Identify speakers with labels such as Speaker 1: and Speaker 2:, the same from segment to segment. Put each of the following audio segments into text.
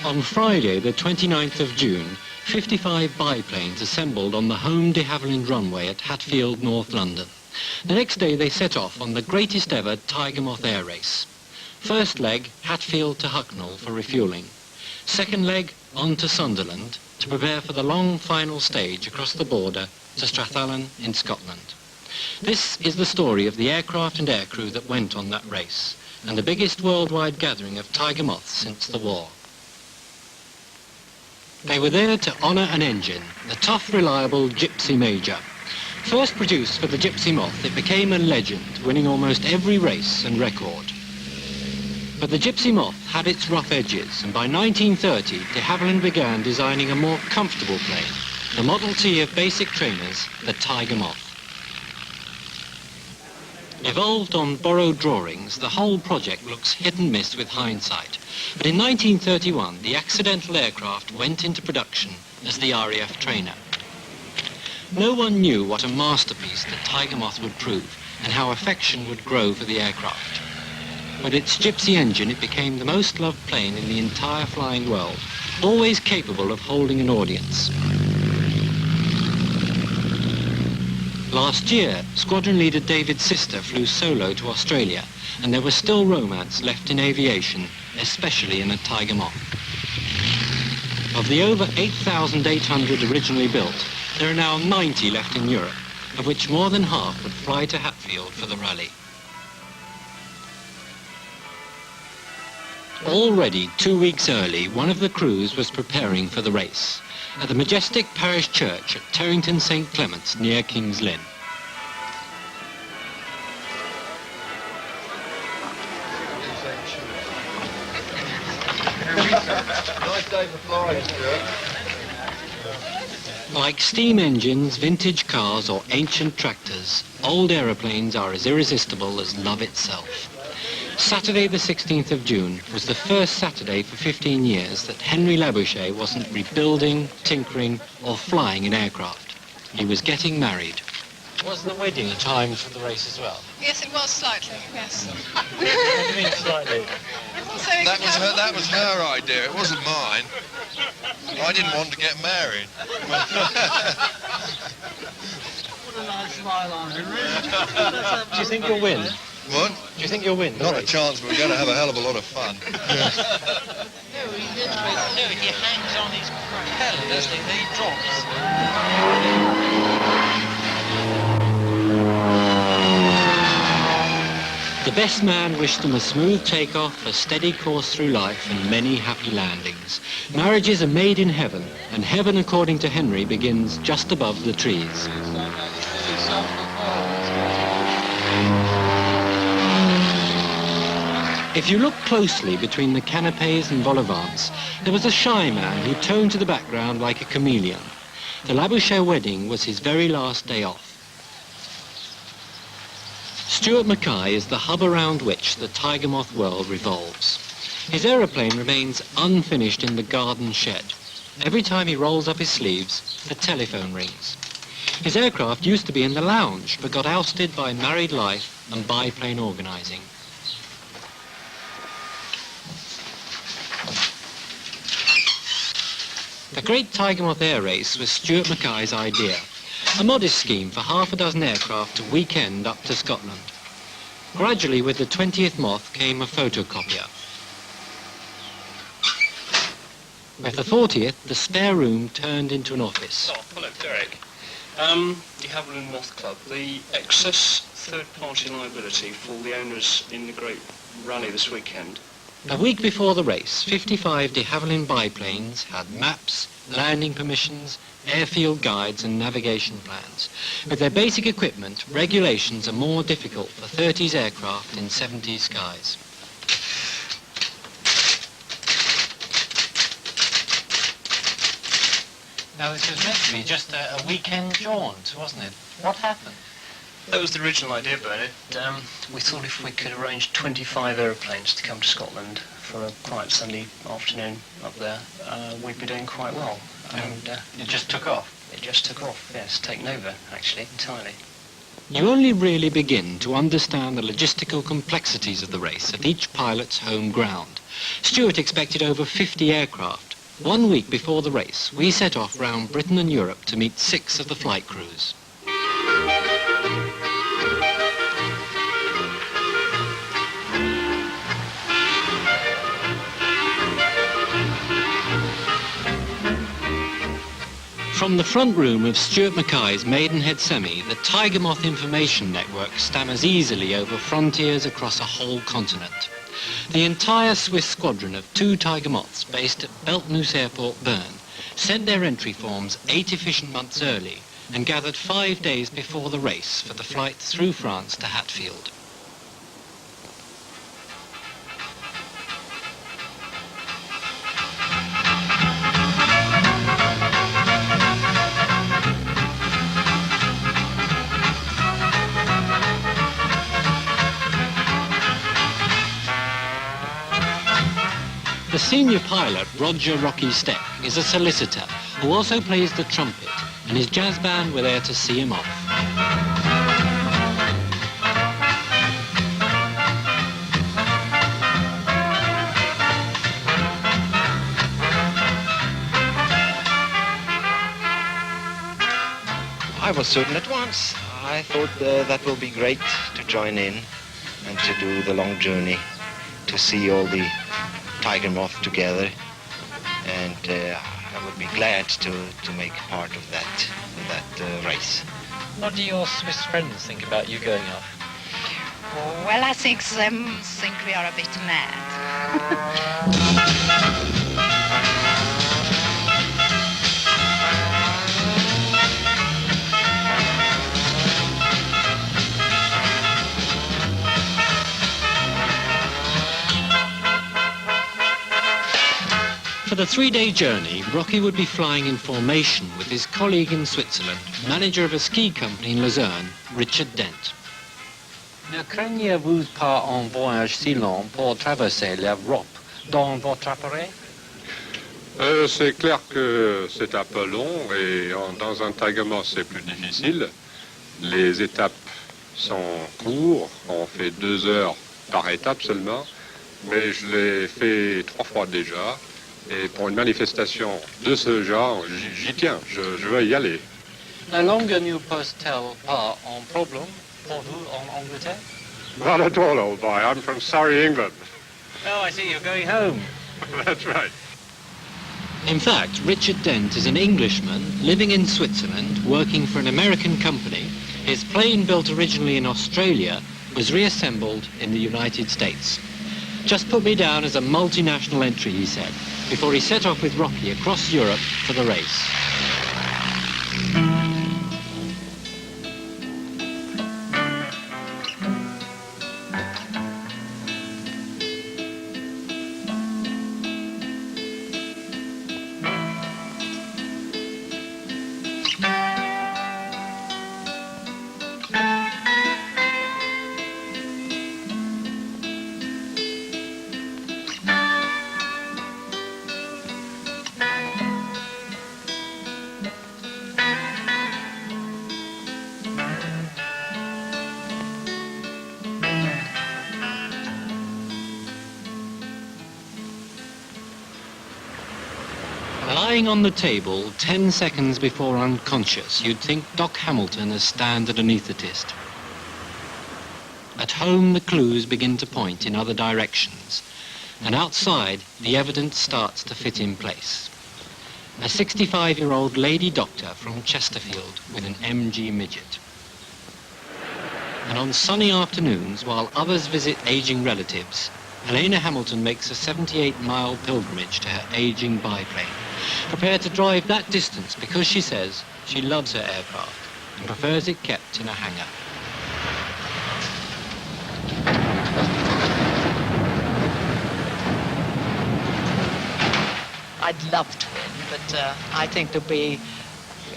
Speaker 1: On Friday, the 29th of June, 55 biplanes assembled on the home de Havilland runway at Hatfield, North London. The next day they set off on the greatest ever Tiger Moth air race. First leg, Hatfield to Hucknall for refuelling. Second leg, on to Sunderland to prepare for the long final stage across the border to Strathallan in Scotland. This is the story of the aircraft and aircrew that went on that race, and the biggest worldwide gathering of tiger moths since the war. They were there to honour an engine, the tough, reliable Gypsy Major. First produced for the Gypsy Moth, it became a legend, winning almost every race and record. But the Gypsy Moth had its rough edges, and by 1930, de Havilland began designing a more comfortable plane, the Model T of basic trainers, the Tiger Moth. Evolved on borrowed drawings, the whole project looks hit and miss with hindsight. But in 1931, the accidental aircraft went into production as the RAF trainer. No one knew what a masterpiece the Tiger Moth would prove and how affection would grow for the aircraft. With its Gypsy engine, it became the most loved plane in the entire flying world, always capable of holding an audience. Last year, squadron leader David's sister flew solo to Australia, and there was still romance left in aviation, especially in a Tiger Moth. Of the over 8,800 originally built, there are now 90 left in Europe, of which more than half would fly to Hatfield for the rally. Already 2 weeks early, one of the crews was preparing for the race at the majestic parish church at Terrington St. Clement's near King's Lynn.
Speaker 2: Nice day for flying, Stuart.
Speaker 1: Like steam engines, vintage cars or ancient tractors, old aeroplanes are as irresistible as love itself. Saturday the 16th of June was the first Saturday for 15 years that Henry Labouchet wasn't rebuilding, tinkering or flying an aircraft. He was getting married. Was the wedding timed for the race as well?
Speaker 3: Yes, it was slightly, yes.
Speaker 1: What do you mean slightly?
Speaker 2: That was her idea, it wasn't mine. I didn't want to get married.
Speaker 4: Put a nice smile on, Henry.
Speaker 1: Do you think you'll win?
Speaker 2: What?
Speaker 1: Do you think you'll win?
Speaker 2: Not a chance, but we're going to have a hell of a lot of fun.
Speaker 4: No, he hangs on his propeller, doesn't he? He drops.
Speaker 1: The best man wished them a smooth takeoff, a steady course through life, and many happy landings. Marriages are made in heaven, and heaven, according to Henry, begins just above the trees. If you look closely between the canapes and vol au-vents, there was a shy man who toned to the background like a chameleon. The Labouchet wedding was his very last day off. Stuart Mackay is the hub around which the Tiger Moth world revolves. His aeroplane remains unfinished in the garden shed. Every time he rolls up his sleeves, the telephone rings. His aircraft used to be in the lounge, but got ousted by married life and biplane organising. The Great Tiger Moth Air Race was Stuart Mackay's idea, a modest scheme for half a dozen aircraft to weekend up to Scotland. Gradually, with the 20th Moth came a photocopier. With the 40th, the spare room turned into an office.
Speaker 5: Oh, hello, Derek. The Havilland Moth Club, the excess third-party liability for the owners in the Great Rally this weekend.
Speaker 1: A week before the race, 55 de Havilland biplanes had maps, landing permissions, airfield guides and navigation plans. With their basic equipment, regulations are more difficult for 30s aircraft in 70s skies. Now, this was meant to be just a weekend jaunt, wasn't it? What happened?
Speaker 5: That was the original idea, Bernard. We thought if we could arrange 25 aeroplanes to come to Scotland for a quiet Sunday afternoon up there, we'd be doing quite well. And
Speaker 1: it just took off?
Speaker 5: It just took off, yes, taken over, actually, entirely.
Speaker 1: You only really begin to understand the logistical complexities of the race at each pilot's home ground. Stewart expected over 50 aircraft. 1 week before the race, we set off round Britain and Europe to meet 6 of the flight crews. From the front room of Stuart Mackay's Maidenhead Semi, the Tiger Moth Information Network stammers easily over frontiers across a whole continent. The entire Swiss squadron of 2 Tiger Moths based at Beltmoos Airport, Bern, sent their entry forms 8 efficient months early and gathered 5 days before the race for the flight through France to Hatfield. The senior pilot, Roger Rocky Steck, is a solicitor who also plays the trumpet, and his jazz band were there to see him off.
Speaker 6: I was certain at once. I thought that will be great to join in and to do the long journey, to see all the Tiger Moth together, and I would be glad to make part of that race.
Speaker 5: What do your Swiss friends think about you going off?
Speaker 3: Well, I think them think we are a bit mad.
Speaker 1: For the 3-day journey, Rocky would be flying in formation with his colleague in Switzerland, manager of a ski company in Lucerne, Richard Dent.
Speaker 7: Ne craignez-vous pas un voyage si long pour traverser l'Europe dans votre appareil?
Speaker 8: C'est clair que c'est un peu long et dans un Tiger Moth c'est plus difficile. Les étapes sont courtes, on fait 2 heures par étape seulement, mais je l'ai fait 3 fois déjà. Et pour une manifestation de ce genre, j'y tiens, je veux y aller.
Speaker 7: La langue ne pose-t-elle pas un problème pour vous en Angleterre?
Speaker 8: Not at all, old boy. I'm from Surrey, England.
Speaker 7: Oh, I see, you're going home.
Speaker 8: That's right.
Speaker 1: In fact, Richard Dent is an Englishman living in Switzerland, working for an American company. His plane, built originally in Australia, was reassembled in the United States. Just put me down as a multinational entry, he said, before he set off with Rocky across Europe for the race. Lying on the table 10 seconds before unconscious, you'd think Doc Hamilton as standard anaesthetist. At home, the clues begin to point in other directions, and outside, the evidence starts to fit in place. A 65-year-old lady doctor from Chesterfield with an MG midget. And on sunny afternoons, while others visit aging relatives, Helena Hamilton makes a 78-mile pilgrimage to her aging biplane, prepared to drive that distance because she says she loves her aircraft and prefers it kept in a hangar.
Speaker 4: I'd love to win, but I think there'll be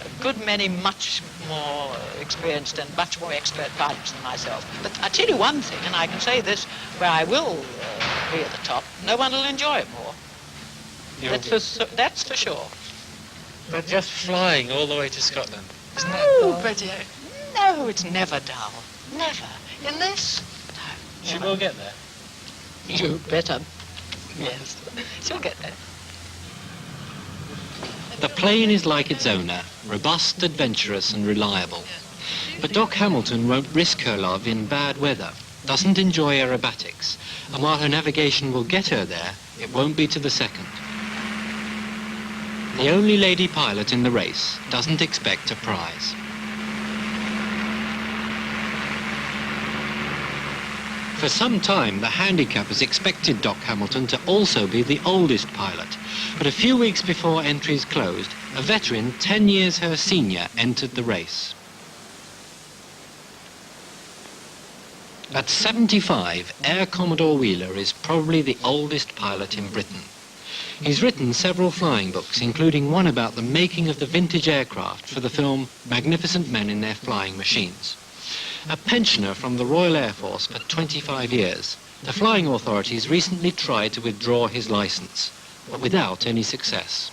Speaker 4: a good many much more experienced and much more expert pilots than myself. But I tell you one thing, and I can say this, where I will be at the top, no one will enjoy it more. That's for sure.
Speaker 5: But just flying all the way to Scotland.
Speaker 3: Oh, but
Speaker 4: No, it's never dull. Never. In this? No.
Speaker 5: She
Speaker 4: never.
Speaker 5: will get there.
Speaker 4: You better. Yes. She'll get there.
Speaker 1: The plane is like its owner, robust, adventurous and reliable. But Doc Hamilton won't risk her love in bad weather, doesn't enjoy aerobatics, and while her navigation will get her there, it won't be to the second. The only lady pilot in the race doesn't expect a prize. For some time, the handicappers expected Doc Hamilton to also be the oldest pilot, but a few weeks before entries closed, a veteran 10 years her senior entered the race. At 75, Air Commodore Wheeler is probably the oldest pilot in Britain. He's written several flying books, including one about the making of the vintage aircraft for the film Magnificent Men in Their Flying Machines. A pensioner from the Royal Air Force for 25 years, the flying authorities recently tried to withdraw his license, but without any success.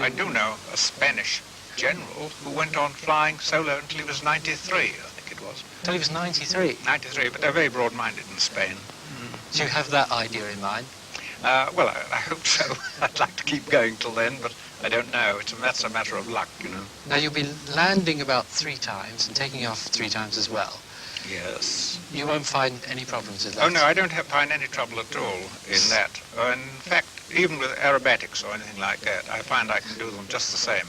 Speaker 9: I do know a Spanish general who went on flying solo until he was 93, I think it was.
Speaker 5: Until he was 93.
Speaker 9: 93, but they're very broad-minded in Spain.
Speaker 5: Do you have that idea in mind?
Speaker 9: Well, I hope so. I'd like to keep going till then, but I don't know. That's a matter of luck, you know.
Speaker 5: Now, you'll be landing about 3 times and taking off 3 times as well.
Speaker 9: Yes.
Speaker 5: You won't find any problems with that?
Speaker 9: Oh, no, I don't find any trouble at all in that. In fact, even with aerobatics or anything like that, I find I can do them just the same.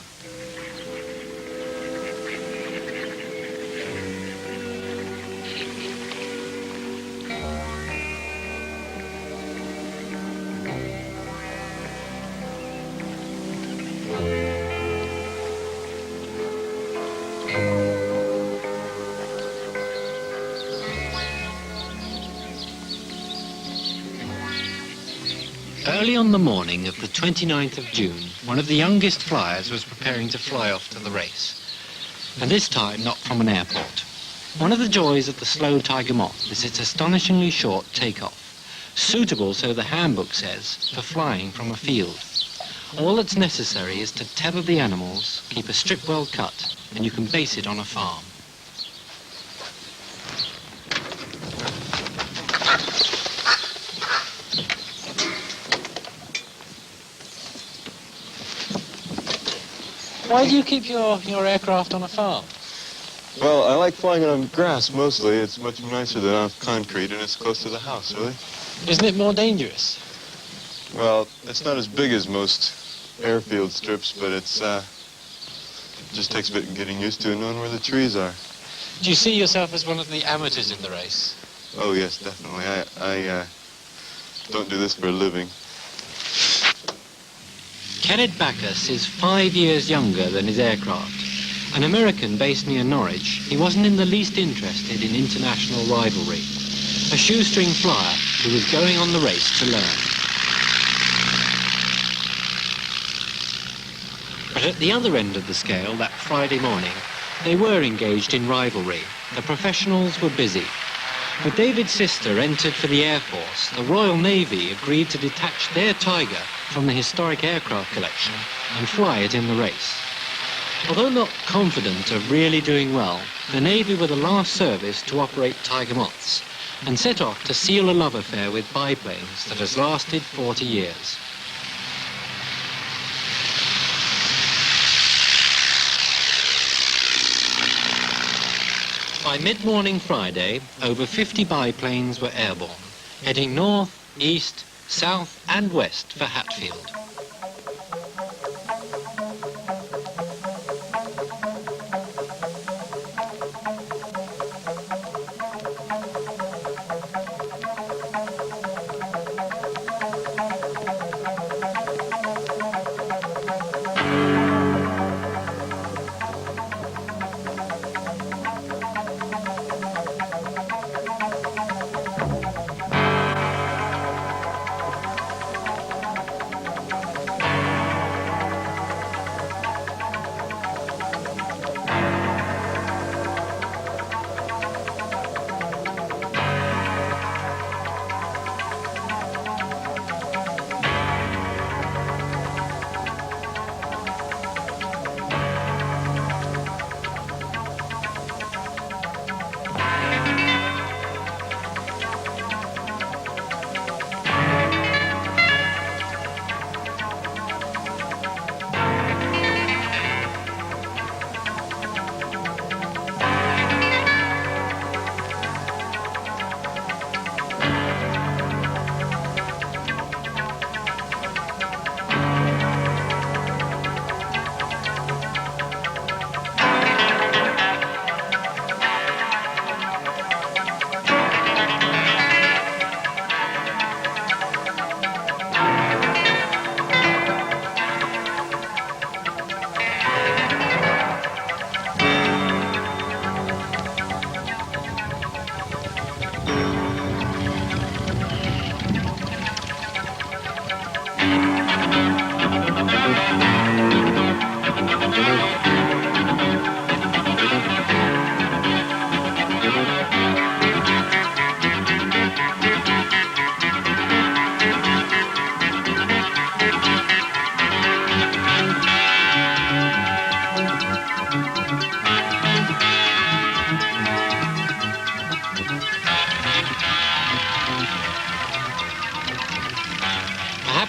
Speaker 1: Early on the morning of the 29th of June, one of the youngest flyers was preparing to fly off to the race, and this time not from an airport. One of the joys of the slow Tiger Moth is its astonishingly short takeoff, suitable, so the handbook says, for flying from a field. All that's necessary is to tether the animals, keep a strip well cut, and you can base it on a farm.
Speaker 5: Why do you keep your aircraft on a farm?
Speaker 10: Well, I like flying it on grass mostly. It's much nicer than off concrete, and it's close to the house, really.
Speaker 5: Isn't it more dangerous?
Speaker 10: Well, it's not as big as most airfield strips, but it's just takes a bit of getting used to and knowing where the trees are.
Speaker 5: Do you see yourself as one of the amateurs in the race?
Speaker 10: Oh, yes, definitely. I don't do this for a living.
Speaker 1: Kenneth Backus is 5 years younger than his aircraft. An American based near Norwich, he wasn't in the least interested in international rivalry. A shoestring flyer who was going on the race to learn. But at the other end of the scale, that Friday morning, they were engaged in rivalry. The professionals were busy. When David's sister entered for the Air Force, the Royal Navy agreed to detach their Tiger from the historic aircraft collection and fly it in the race. Although not confident of really doing well, the Navy were the last service to operate Tiger Moths and set off to seal a love affair with biplanes that has lasted 40 years. By mid-morning Friday, over 50 biplanes were airborne, heading north, east, south and west for Hatfield.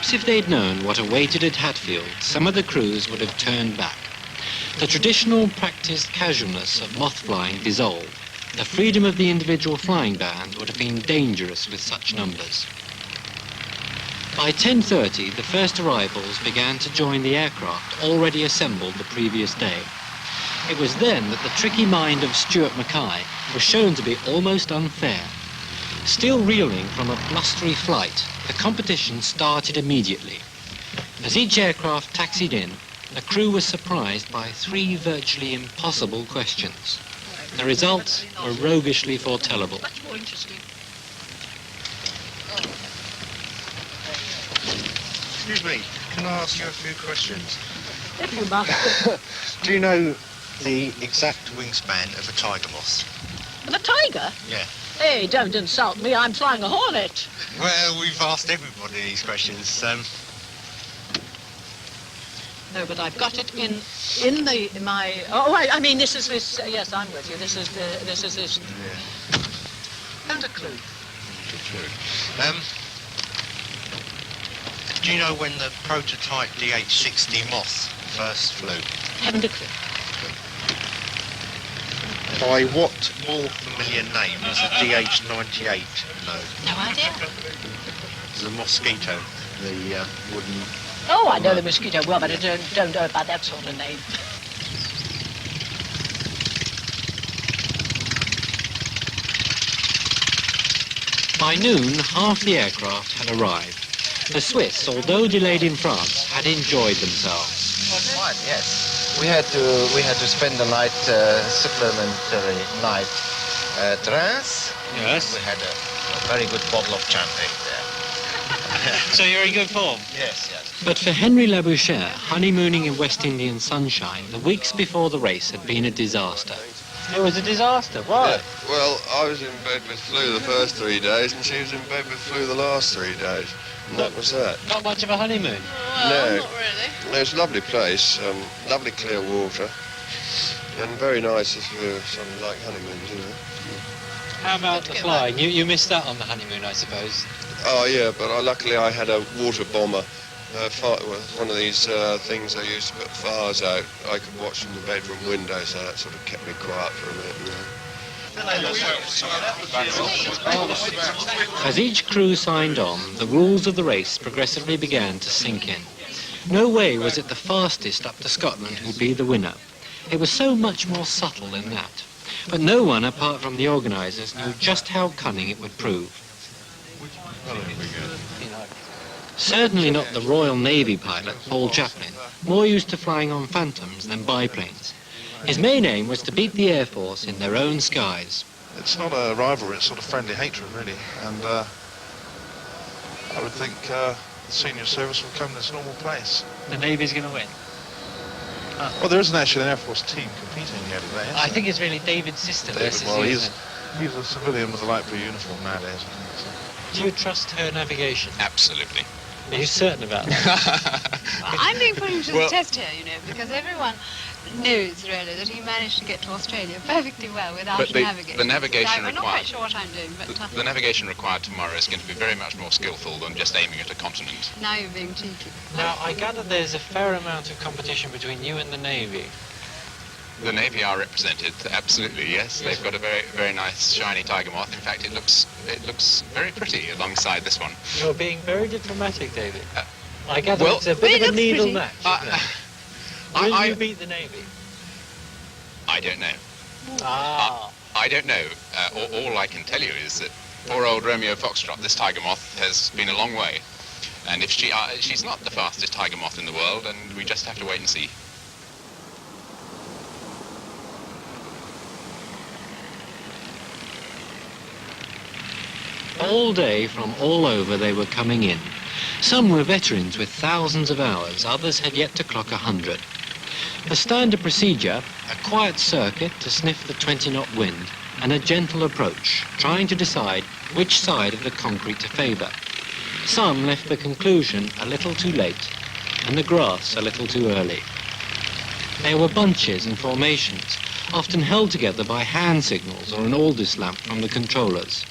Speaker 1: Perhaps if they'd known what awaited at Hatfield, some of the crews would have turned back. The traditional practiced casualness of moth flying dissolved. The freedom of the individual flying band would have been dangerous with such numbers. By 10:30, the first arrivals began to join the aircraft already assembled the previous day. It was then that the tricky mind of Stuart Mackay was shown to be almost unfair. Still reeling from a blustery flight, the competition started immediately. As each aircraft taxied in, the crew was surprised by 3 virtually impossible questions. The results were roguishly foretellable.
Speaker 4: Much more interesting.
Speaker 2: Excuse me, can I ask you a few questions?
Speaker 4: If you must.
Speaker 2: Do you know the exact wingspan of a tiger moth?
Speaker 4: The tiger?
Speaker 2: Yeah.
Speaker 4: Hey, don't insult me. I'm flying a hornet.
Speaker 2: Well, we've asked everybody these questions.
Speaker 4: No, but I've got it in my. Oh, I mean, this is this. Yes, I'm with you. This is this.
Speaker 2: Yeah.
Speaker 4: And a clue.
Speaker 2: Do you know when the prototype DH-60 moth first flew?
Speaker 4: Haven't a clue.
Speaker 2: By what more familiar name is the DH-98 known?
Speaker 4: No idea.
Speaker 2: The mosquito, the wooden...
Speaker 4: Oh, I know the mosquito well, but I don't know about that sort of name.
Speaker 1: By noon, half the aircraft had arrived. The Swiss, although delayed in France, had enjoyed themselves.
Speaker 6: Quite, yes. We had to spend the night, supplementary night at Reims.
Speaker 1: Yes.
Speaker 6: We had a very good bottle of champagne there.
Speaker 1: So you're in good form?
Speaker 6: Yes, yes.
Speaker 1: But for Henry Labouchere, honeymooning in West Indian sunshine, the weeks before the race had been a disaster.
Speaker 7: It was a disaster. Why?
Speaker 10: Yeah, well, I was in bed with flu the first 3 days, and she was in bed with flu the last 3 days. And that was that.
Speaker 1: Not much of a honeymoon.
Speaker 10: No.
Speaker 3: Not really.
Speaker 10: It's a lovely place, lovely clear water, and very nice for something like honeymoons, you know.
Speaker 1: How about the flying? You missed that on the honeymoon, I suppose.
Speaker 10: Oh yeah, but luckily I had a water bomber, one of these things they used to put fires out. I could watch from the bedroom window, so that sort of kept me quiet for a minute, you know.
Speaker 1: As each crew signed on, the rules of the race progressively began to sink in. No way was it the fastest up to Scotland who'd be the winner. It was so much more subtle than that. But no one, apart from the organisers, knew just how cunning it would prove. Certainly not the Royal Navy pilot, Paul Chaplin, more used to flying on Phantoms than biplanes. His main aim was to beat the Air Force in their own skies.
Speaker 11: It's not a rivalry, it's sort of friendly hatred, really. And I would think the senior service will come to its normal place.
Speaker 7: The Navy's going to win.
Speaker 11: Well, there isn't actually an Air Force team competing here today, is
Speaker 7: I
Speaker 11: there?
Speaker 7: think it's really David's sister
Speaker 11: David,
Speaker 7: versus
Speaker 11: well,
Speaker 7: you,
Speaker 11: he's
Speaker 7: isn't
Speaker 11: a civilian with a light blue uniform nowadays, I think. So.
Speaker 1: Do you trust her navigation?
Speaker 9: Absolutely.
Speaker 1: Are you certain about that?
Speaker 3: I'm being put into the
Speaker 9: Well-
Speaker 3: test here, you know, because everyone knows really that he managed to get to Australia perfectly well without
Speaker 9: But the
Speaker 3: navigating.
Speaker 9: navigation
Speaker 3: I'm not quite
Speaker 9: required-
Speaker 3: sure what I'm doing, but
Speaker 9: The navigation required tomorrow is going to be very much more skillful than just aiming at a continent.
Speaker 3: now you're being cheeky.
Speaker 1: Now, I gather there's a fair amount of competition between you and the Navy.
Speaker 9: The Navy are represented, absolutely, yes. They've got a very, very nice shiny tiger moth. In fact, it looks very pretty alongside this one.
Speaker 1: You're being very diplomatic, David. I gather
Speaker 9: well-
Speaker 1: it's a
Speaker 3: Well,
Speaker 1: bit
Speaker 3: it
Speaker 1: of a
Speaker 3: looks
Speaker 1: needle
Speaker 3: pretty.
Speaker 1: match, isn't it? Will
Speaker 9: I
Speaker 1: you beat the Navy?
Speaker 9: don't know.
Speaker 1: Ah.
Speaker 9: I don't know. All I can tell you is that poor old Romeo Foxtrot, this tiger moth, has been a long way. And if she's not the fastest tiger moth in the world, and we just have to wait and see.
Speaker 1: All day from all over they were coming in. Some were veterans with thousands of hours, others had yet to clock 100. The standard procedure, a quiet circuit to sniff the 20-knot wind, and a gentle approach, trying to decide which side of the concrete to favour. Some left the conclusion a little too late, and the grass a little too early. There were bunches and formations, often held together by hand signals or an Aldis lamp from the controllers.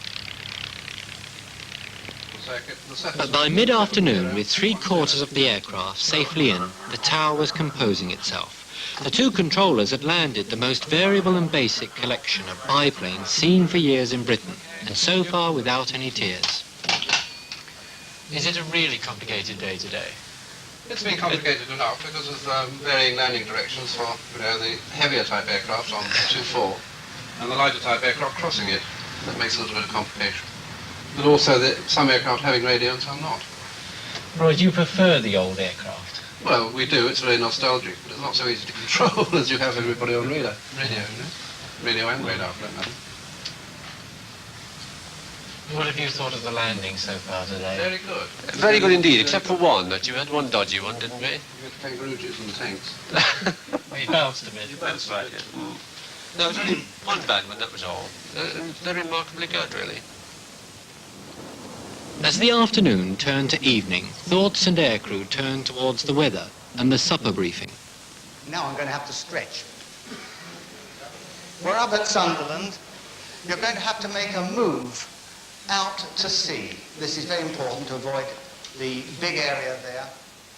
Speaker 1: But by mid-afternoon, with 3/4 of the aircraft safely in, the tower was composing itself. The two controllers had landed the most variable and basic collection of biplanes seen for years in Britain, and so far without any tears. Is it a really complicated day today?
Speaker 12: It's been complicated enough because of varying landing directions for the heavier type aircraft on 2-4 and the lighter type aircraft crossing it. That makes a little bit of complication. But also that some aircraft having radio and some not.
Speaker 1: Roy, do you prefer the old aircraft?
Speaker 12: Well, we do. It's very nostalgic, but it's not so easy to control as you have everybody on radio, radio and radar for that matter.
Speaker 1: What have you thought of the landing so far today?
Speaker 12: Very good.
Speaker 13: Very good indeed, except for one, that you had one dodgy one, didn't we?
Speaker 12: We had kangaroo juice and tanks.
Speaker 1: Well, you bounced a bit.
Speaker 13: That's right, yeah. No, it was only one bad one, that was all. They're remarkably good, really.
Speaker 1: As the afternoon turned to evening, thoughts and aircrew turned towards the weather and the supper briefing.
Speaker 14: Now I'm going to have to stretch. We're up at Sunderland. You're going to have to make a move out to sea. This is very important to avoid the big area there.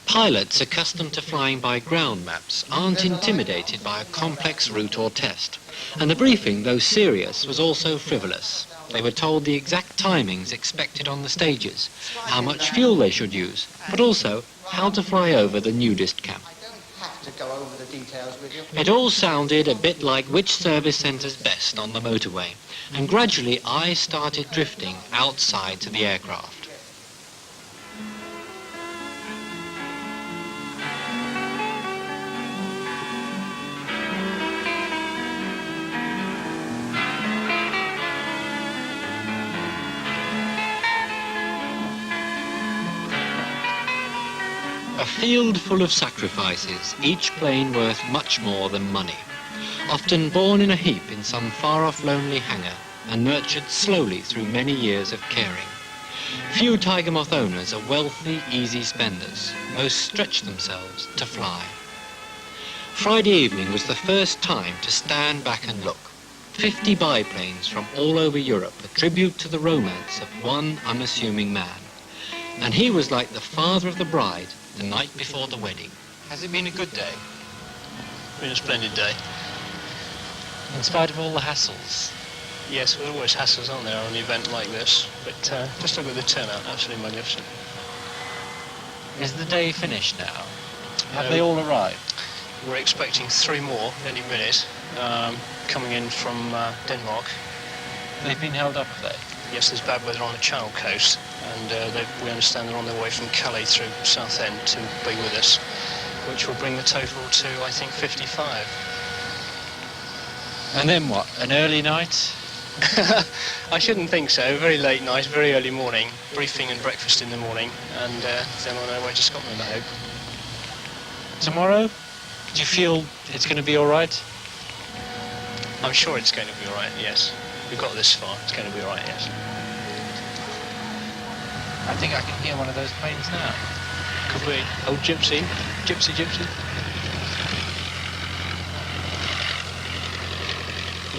Speaker 1: Pilots accustomed to flying by ground maps aren't intimidated by a complex route or test. And the briefing, though serious, was also frivolous. They were told the exact timings expected on the stages, how much fuel they should use, but also how to fly over the nudist camp.
Speaker 14: I don't have to go over the details with you.
Speaker 1: It all sounded a bit like which service centre's best on the motorway, and gradually I started drifting outside to the aircraft. A field full of sacrifices, each plane worth much more than money. Often born in a heap in some far-off lonely hangar and nurtured slowly through many years of caring. Few Tiger Moth owners are wealthy, easy spenders. Most stretch themselves to fly. Friday evening was the first time to stand back and look. 50 biplanes from all over Europe, a tribute to the romance of one unassuming man. And he was like the father of the bride the night before the wedding. Has it been a good day?
Speaker 5: It's been a splendid day.
Speaker 1: In spite of all the hassles?
Speaker 5: Yes, there are always hassles, aren't there, on an event like this? But just look at the turnout, absolutely magnificent.
Speaker 1: Is the day finished now? Have they all arrived?
Speaker 5: We're expecting 3 more any minute, coming in from Denmark.
Speaker 1: They've been held up, have they?
Speaker 5: Yes, there's bad weather on the Channel coast, and we understand they're on their way from Calais through Southend to be with us, which will bring the total to, I think, 55.
Speaker 1: And then what? An early night?
Speaker 5: I shouldn't think so. Very late night, very early morning, briefing and breakfast in the morning, and then on our way to Scotland, I hope.
Speaker 1: Tomorrow? Do you feel it's going to be all right?
Speaker 5: I'm sure it's going to be all right, yes. We've got this far, it's going to be all right, yes.
Speaker 1: I think I can hear one of those planes now.
Speaker 5: Could be. Old Gypsy. Gypsy, Gypsy.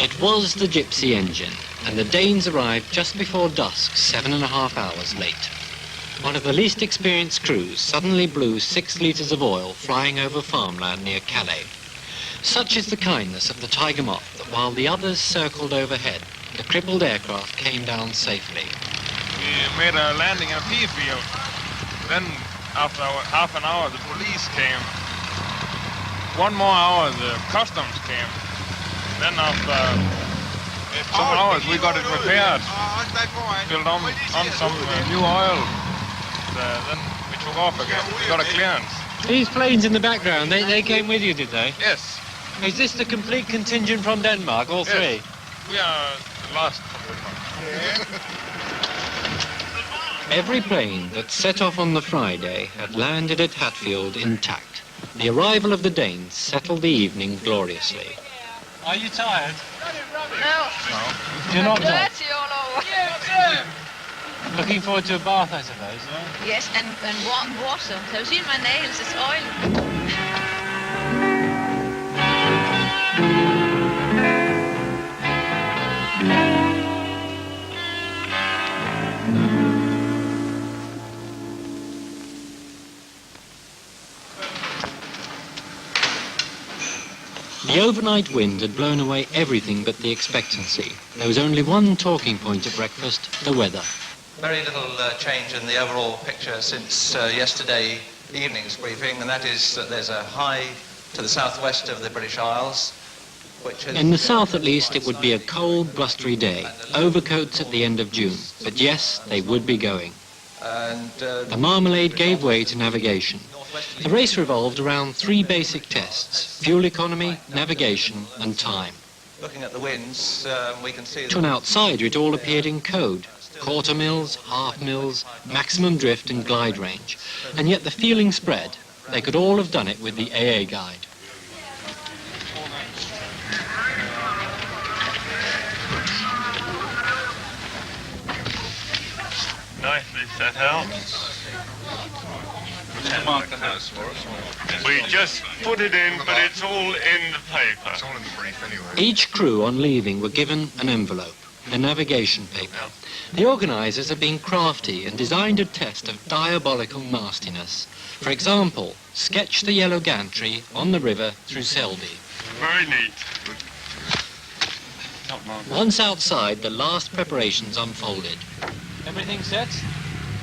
Speaker 1: It was the Gypsy engine, and the Danes arrived just before dusk, 7.5 hours late. One of the least experienced crews suddenly blew 6 litres of oil flying over farmland near Calais. Such is the kindness of the Tiger Moth that while the others circled overhead, the crippled aircraft came down safely.
Speaker 15: We made a landing in a pea field. Then, after half an hour, the police came. 1 more hour, the customs came. Then after some hours, we got it repaired. Filled on some new oil. Then we took off again. We got a clearance.
Speaker 1: These planes in the background, they came with you, did they?
Speaker 15: Yes.
Speaker 1: Is this the complete contingent from Denmark, all three?
Speaker 15: We are the last.
Speaker 1: Every plane that set off on the Friday had landed at Hatfield intact. The arrival of the Danes settled the evening gloriously.
Speaker 7: Are you tired?
Speaker 3: No.
Speaker 7: You're not tired?
Speaker 3: Dirty all over.
Speaker 7: Looking forward to a bath, I suppose, no?
Speaker 3: Yes, and water. Have you seen my nails? It's oily.
Speaker 1: The overnight wind had blown away everything but the expectancy. There was only one talking point at breakfast, the weather.
Speaker 16: Very little change in the overall picture since yesterday evening's briefing, and that is that there's a high to the southwest of the British Isles, which is...
Speaker 1: In the south, at least, it would be a cold, blustery day. Overcoats at the end of June. But yes, they would be going.
Speaker 16: And,
Speaker 1: the Marmalade gave way to navigation. The race revolved around three basic tests: fuel economy, navigation, and time.
Speaker 16: Looking at the winds, we can see...
Speaker 1: To an outsider, it all appeared in code. Quarter mils, half mils, maximum drift and glide range. And yet the feeling spread. They could all have done it with the AA guide.
Speaker 15: Nicely set out.
Speaker 2: Mark the house for us.
Speaker 15: We just put it in, but it's all in the paper.
Speaker 2: It's all in the brief anyway.
Speaker 1: Each crew on leaving were given an envelope, the navigation paper. The organisers have been crafty and designed a test of diabolical nastiness. For example, sketch the yellow gantry on the river through Selby.
Speaker 15: Very neat.
Speaker 1: Once outside, the last preparations unfolded.
Speaker 7: Everything set?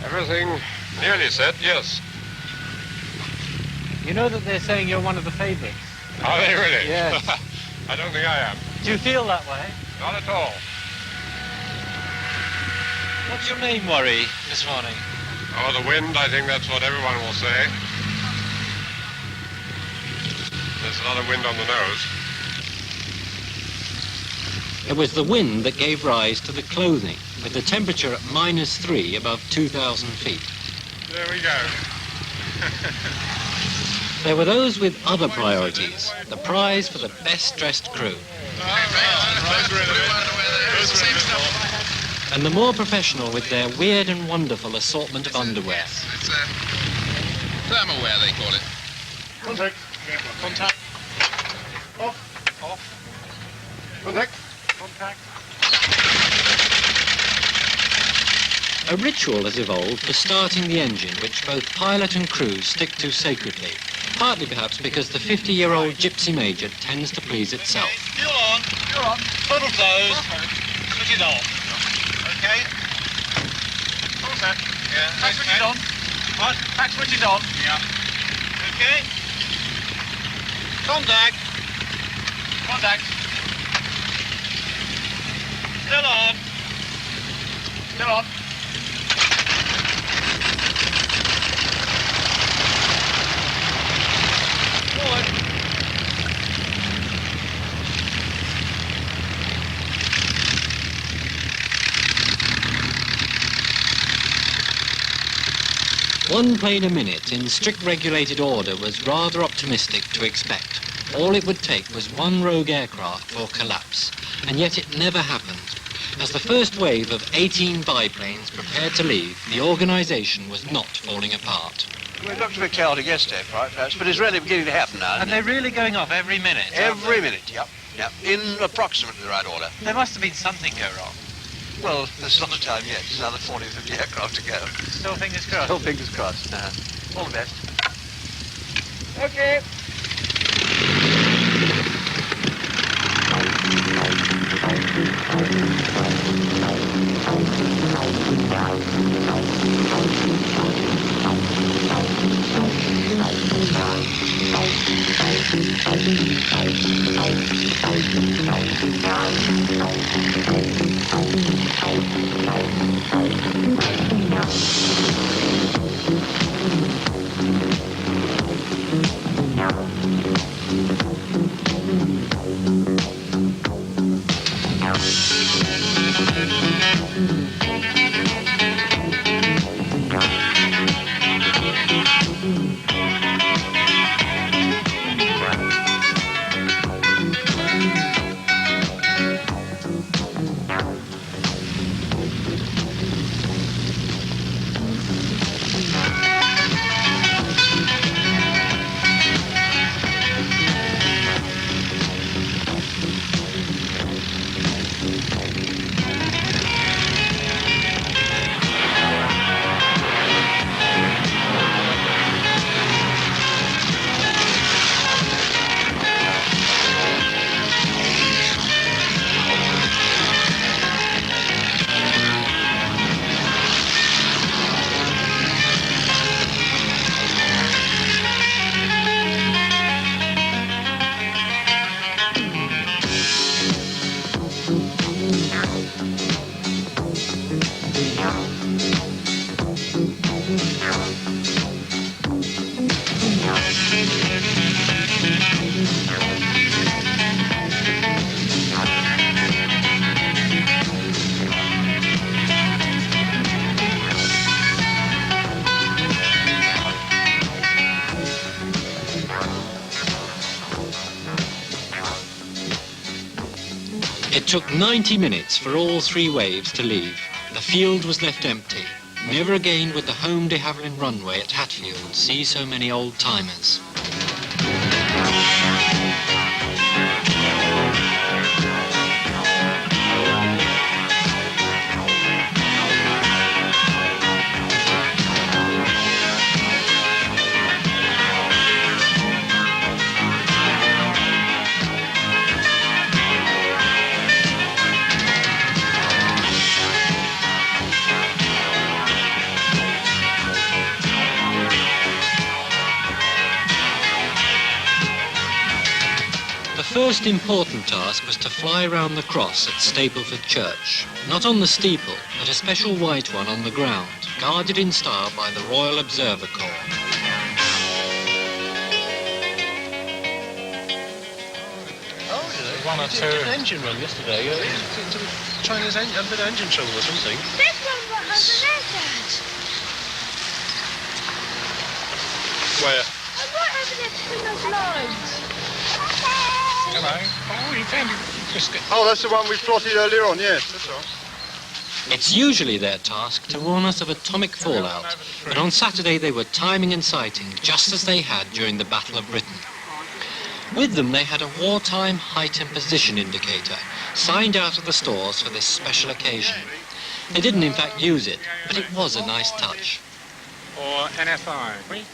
Speaker 8: Everything nearly set, yes.
Speaker 7: You know that they're saying you're one of the favourites.
Speaker 8: Are they really?
Speaker 7: Yes.
Speaker 8: I don't think I am.
Speaker 7: Do you feel that way?
Speaker 8: Not at all.
Speaker 7: What's your name, Worry, this morning?
Speaker 8: Oh, the wind, I think that's what everyone will say. There's a lot of wind on the nose.
Speaker 1: It was the wind that gave rise to the clothing, with the temperature at -3 above 2,000 feet.
Speaker 8: There we go.
Speaker 1: There were those with other priorities, the prize for the best-dressed crew. And the more professional with their weird and wonderful assortment of underwear.
Speaker 9: It's thermalwear, they call it.
Speaker 15: Contact.
Speaker 9: Contact.
Speaker 15: Off. Off. Contact. Contact.
Speaker 1: A ritual has evolved for starting the engine, which both pilot and crew stick to sacredly. Partly perhaps because the 50-year-old gypsy major tends to please itself.
Speaker 14: Fuel on. You're on. Total close. Switch it on. Okay. All set. Yeah. Back switch it on. What? Back switch it on. Yeah. Okay. Contact. Contact. Still on. Still on. Forward.
Speaker 1: One plane a minute in strict regulated order was rather optimistic to expect. All it would take was one rogue aircraft for collapse, and yet it never happened. As the first wave of 18 biplanes prepared to leave, the organisation was not falling apart.
Speaker 12: Well, it looks a bit chaotic yesterday, perhaps, but it's really beginning to happen now.
Speaker 7: And they're really going off every minute?
Speaker 12: Every minute, yep. Yep, in approximately the right order.
Speaker 7: There must have been something go wrong.
Speaker 12: Well, there's not a time yet. There's another 40 or 50 aircraft to go.
Speaker 7: Still fingers crossed?
Speaker 12: Still fingers crossed. All the best. Okay.
Speaker 1: It took 90 minutes for all 3 waves to leave. The field was left empty. Never again would the home de Havilland runway at Hatfield see so many old-timers. The first important task was to fly round the cross at Stapleford Church. Not on the steeple, but a special white one on the ground, guarded in style by the Royal Observer Corps.
Speaker 14: One or two.
Speaker 5: An engine run yesterday. Chinese a bit of engine trouble or something.
Speaker 17: This one got over there, Dad.
Speaker 14: Where?
Speaker 17: I'm right over there between those lines.
Speaker 14: Hello. Oh, you found it. Just get...
Speaker 10: Oh, that's the one we plotted earlier on, yes, that's all right.
Speaker 1: It's usually their task to warn us of atomic fallout, but on Saturday they were timing and sighting just as they had during the Battle of Britain. With them they had a wartime height and position indicator, signed out of the stores for this special occasion. They didn't in fact use it, but it was a nice touch.
Speaker 14: Or NFI.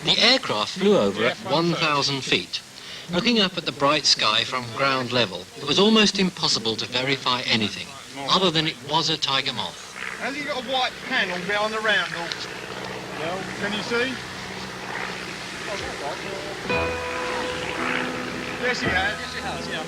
Speaker 1: The aircraft flew over at 1,000 feet. Looking up at the bright sky from ground level, it was almost impossible to verify anything, other than it was a tiger moth.
Speaker 14: Has he got a white panel behind the roundel? Well, can you see? Yes, he has. Yes, he has, yeah.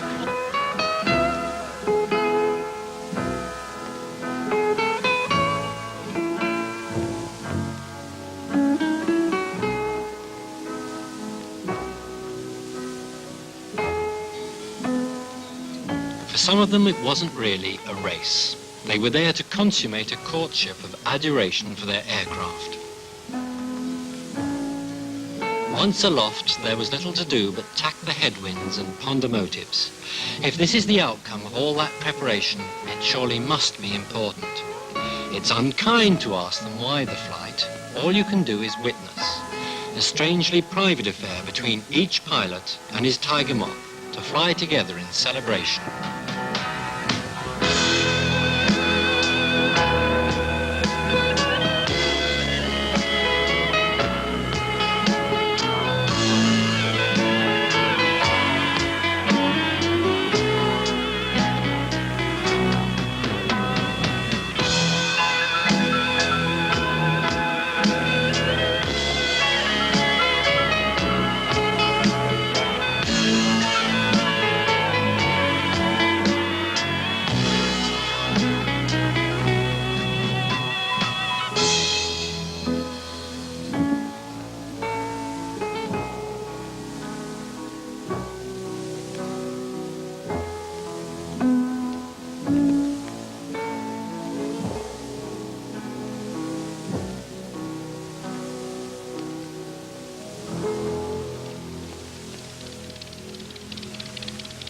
Speaker 1: For some of them, it wasn't really a race. They were there to consummate a courtship of adoration for their aircraft. Once aloft, there was little to do but tack the headwinds and ponder motives. If this is the outcome of all that preparation, it surely must be important. It's unkind to ask them why the flight. All you can do is witness. A strangely private affair between each pilot and his tiger moth to fly together in celebration.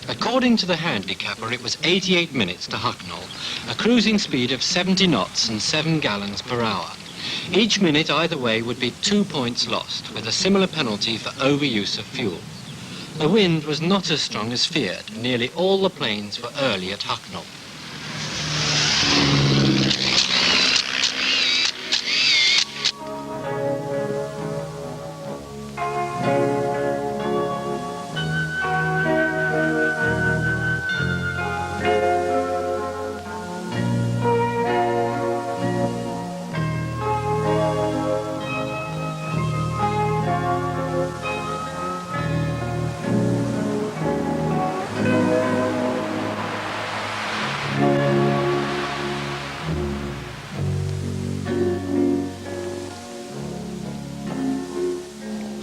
Speaker 1: According to the handicapper, it was 88 minutes to Hucknall, a cruising speed of 70 knots and 7 gallons per hour. Each minute either way would be 2 points lost, with a similar penalty for overuse of fuel. The wind was not as strong as feared, and nearly all the planes were early at Hucknall.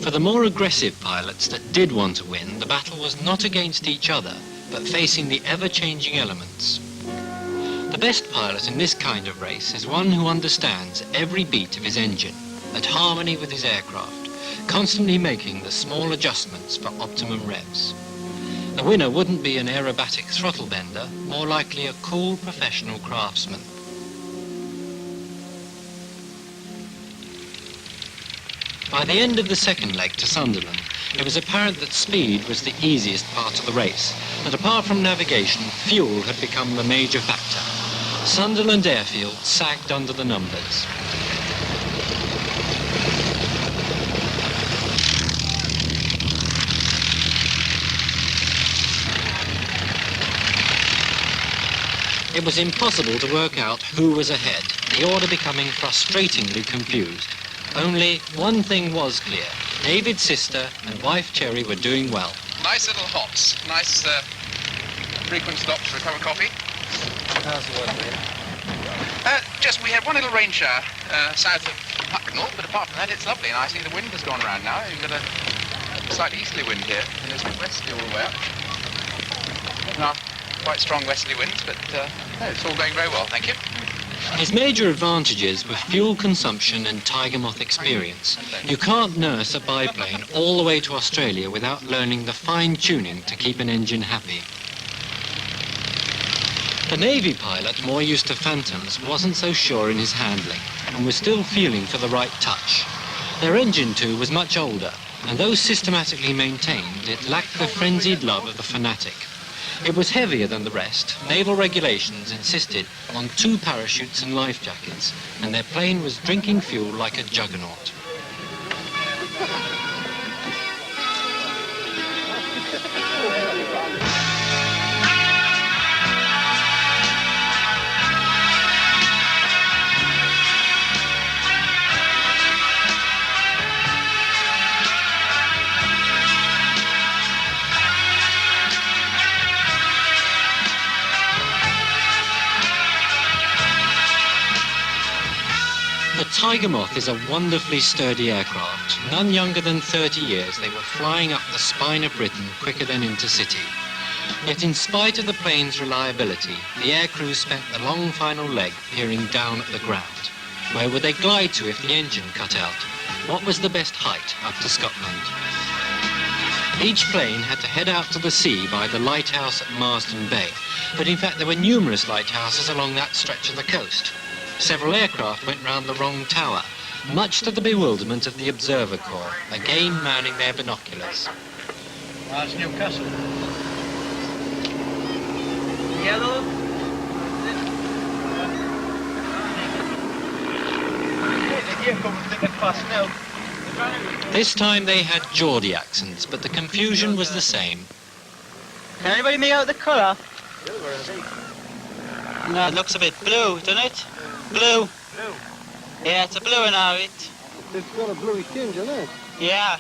Speaker 1: For the more aggressive pilots that did want to win, the battle was not against each other, but facing the ever-changing elements. The best pilot in this kind of race is one who understands every beat of his engine, at harmony with his aircraft, constantly making the small adjustments for optimum revs. The winner wouldn't be an aerobatic throttle bender, more likely a cool professional craftsman. By the end of the second leg to Sunderland, it was apparent that speed was the easiest part of the race, and apart from navigation, fuel had become the major factor. Sunderland Airfield sagged under the numbers. It was impossible to work out who was ahead, the order becoming frustratingly confused. Only one thing was clear. David's sister and wife Cherry were doing well.
Speaker 9: Nice little hops, nice frequent stops for a cup of coffee.
Speaker 5: How's the weather here?
Speaker 9: Just we had one little rain shower south of Hucknall, but apart from that it's lovely, and I see the wind has gone round now. You've got a slightly easterly wind here, and it's westerly all the way up. No, quite strong westerly winds, but no, it's all going very well, thank you.
Speaker 1: His major advantages were fuel consumption and Tiger Moth experience. You can't nurse a biplane all the way to Australia without learning the fine-tuning to keep an engine happy. The Navy pilot, more used to Phantoms, wasn't so sure in his handling and was still feeling for the right touch. Their engine, too, was much older, and though systematically maintained, it lacked the frenzied love of the fanatic. It was heavier than the rest. Naval regulations insisted on 2 parachutes and life jackets, and their plane was drinking fuel like a juggernaut. The Tiger Moth is a wonderfully sturdy aircraft. None younger than 30 years, they were flying up the spine of Britain quicker than intercity. Yet in spite of the plane's reliability, the aircrew spent the long final leg peering down at the ground. Where would they glide to if the engine cut out? What was the best height up to Scotland? Each plane had to head out to the sea by the lighthouse at Marsden Bay, but in fact there were numerous lighthouses along that stretch of the coast. Several aircraft went round the wrong tower, much to the bewilderment of the observer corps, again manning their binoculars.
Speaker 14: That's Newcastle. Yellow.
Speaker 1: This time they had Geordie accents, but the confusion was the same.
Speaker 18: Can anybody make out the colour? No, it looks a bit blue, doesn't it? Blue. Blue. Yeah, it's a blue in our it.
Speaker 19: It's got a bluey tinge, isn't it?
Speaker 18: Yeah.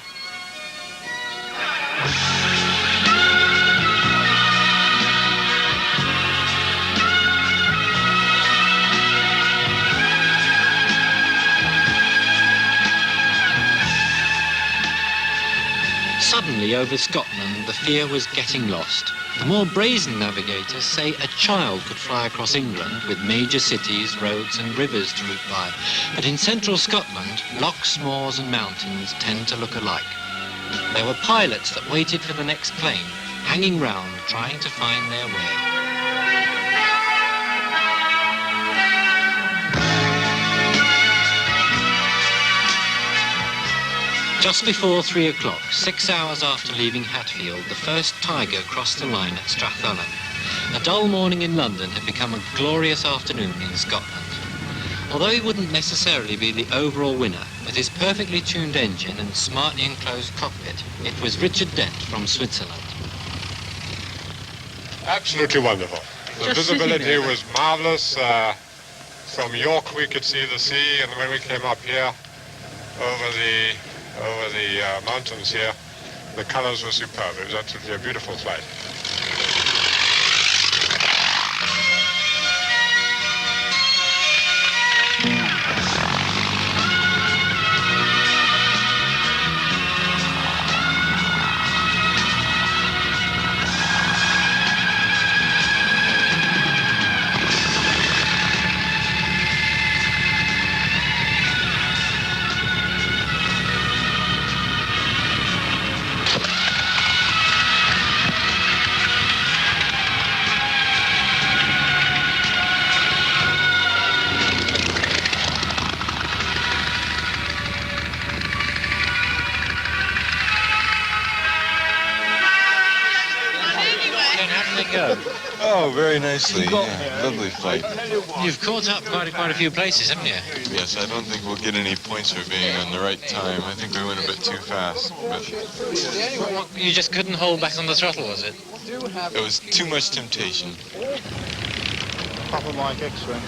Speaker 1: Suddenly over Scotland, the fear was getting lost. The more brazen navigators say a child could fly across England with major cities, roads and rivers to route by. But in central Scotland, lochs, moors and mountains tend to look alike. There were pilots that waited for the next plane, hanging round, trying to find their way. Just before 3 o'clock, 6 hours after leaving Hatfield, the first Tiger crossed the line at Strathallan. A dull morning in London had become a glorious afternoon in Scotland. Although he wouldn't necessarily be the overall winner, with his perfectly tuned engine and smartly enclosed cockpit, it was Richard Dent from Switzerland.
Speaker 8: Absolutely wonderful. The visibility was marvelous. From York we could see the sea, and when we came up here over the mountains here, the colors were superb. It was absolutely a beautiful flight.
Speaker 1: did it go?
Speaker 20: Oh, very nicely. Yeah. Lovely flight.
Speaker 1: You've caught up quite a few places, haven't you?
Speaker 20: Yes, I don't think we'll get any points for being on the right time. I think we went a bit too fast. But
Speaker 1: You just couldn't hold back on the throttle, was it?
Speaker 20: it was too much temptation.
Speaker 11: Papa Mike X-ray.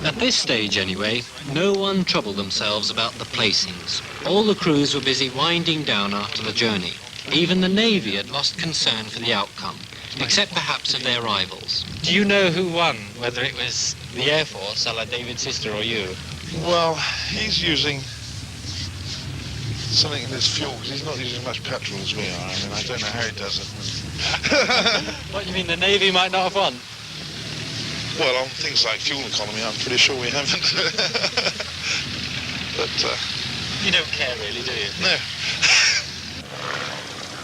Speaker 1: At this stage, anyway, no one troubled themselves about the placings. All the crews were busy winding down after the journey. Even the Navy had lost concern for the outcome, except perhaps of their rivals. Do you know who won, whether it was the Air Force, a la David's sister, or you?
Speaker 11: Well, he's using something in his fuel, because he's not using as much petrol as we are. I mean, I don't know how he does it.
Speaker 1: What, do you mean the Navy might not have won?
Speaker 11: Well, on things like fuel economy, I'm pretty sure we haven't. But,
Speaker 1: You don't care really, do you?
Speaker 11: no.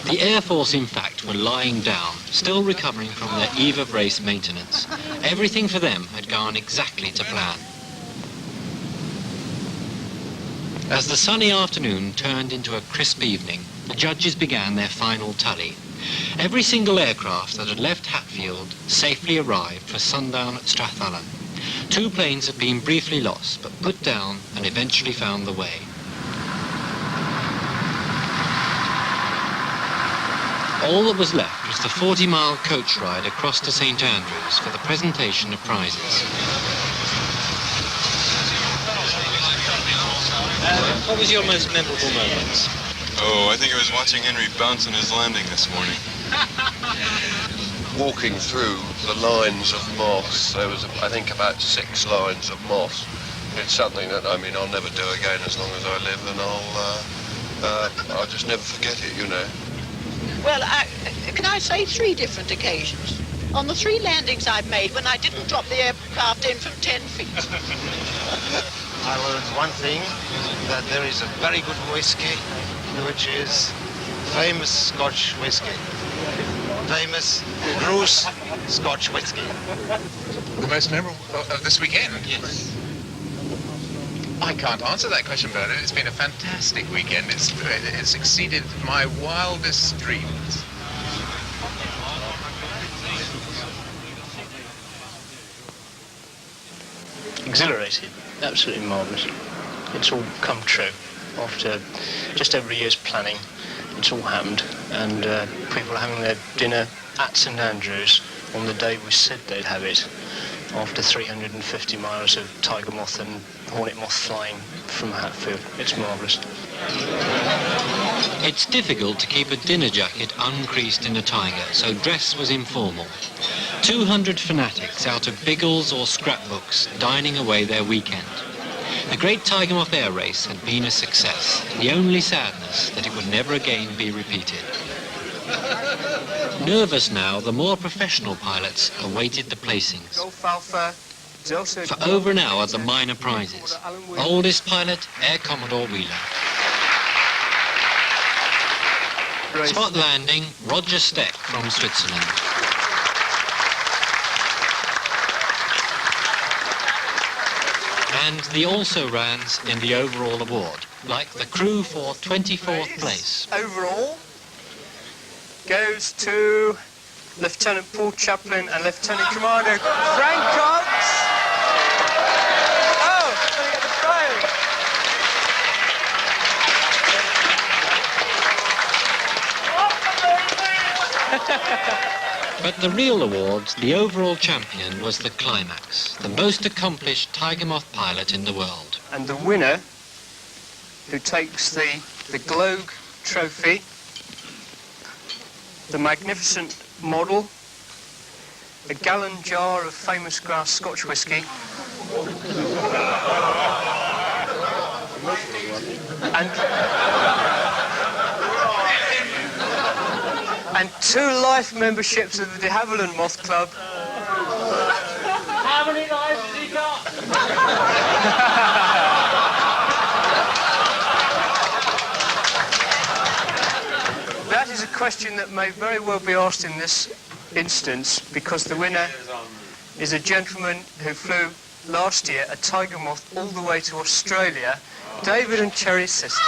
Speaker 1: The Air Force, in fact, were lying down, still recovering from their eve of race maintenance. Everything for them had gone exactly to plan. As the sunny afternoon turned into a crisp evening, the judges began their final tally. Every single aircraft that had left Hatfield safely arrived for sundown at Strathallan. 2 planes had been briefly lost, but put down and eventually found the way. All that was left was the 40-mile coach ride across to St Andrews for the presentation of prizes. What was your most memorable moment?
Speaker 20: Oh, I think I was watching Henry bounce on his landing this morning.
Speaker 10: Walking through the lines of moss, there was, I think, about 6 lines of moss. It's something that, I mean, I'll never do again as long as I live, and I'll just never forget it, you know.
Speaker 4: Well, can I say 3 different occasions? On the 3 landings I've made when I didn't drop the aircraft in from 10 feet.
Speaker 6: I learned one thing, that there is a very good whiskey, which is famous Scotch whiskey. FamousGrouse Scotch whiskey.
Speaker 9: The most memorable of this weekend?
Speaker 6: Yes.
Speaker 9: I can't answer that question, Bernard. It's been a fantastic weekend. It's exceeded my wildest dreams.
Speaker 5: Exhilarating, absolutely marvellous. It's all come true after just over a year's planning. It's all happened, and people are having their dinner at St Andrews on the day we said they'd have it, after 350 miles of tiger moth and hornet moth flying from Hatfield. It's marvellous.
Speaker 1: It's difficult to keep a dinner jacket uncreased in a tiger, so dress was informal. 200 fanatics out of Biggles or scrapbooks dining away their weekend. The Great Tiger Moth Air Race had been a success, the only sadness that it would never again be repeated. Nervous now, the more professional pilots awaited the placings. For over an hour, the minor prizes. Oldest pilot, Air Commodore Wheeler. Spot landing, Roger Steck from Switzerland. And the also-rans in the overall award, like the crew for 24th place.
Speaker 18: Overall goes to Lieutenant Paul Chaplin and Lieutenant Commander Frank Cox. Oh, going to get the prize.
Speaker 1: But the real awards, the overall champion was the climax, the most accomplished tiger moth pilot in the world.
Speaker 18: And the winner, who takes the Globe Trophy, the magnificent model, a gallon jar of FamousGrouse Scotch whisky, and 2 life memberships of the de Havilland Moth Club.
Speaker 14: How many lives has he got?
Speaker 18: That is a question that may very well be asked in this instance, because the winner is a gentleman who flew last year a tiger moth all the way to Australia, David and Cherry's sister.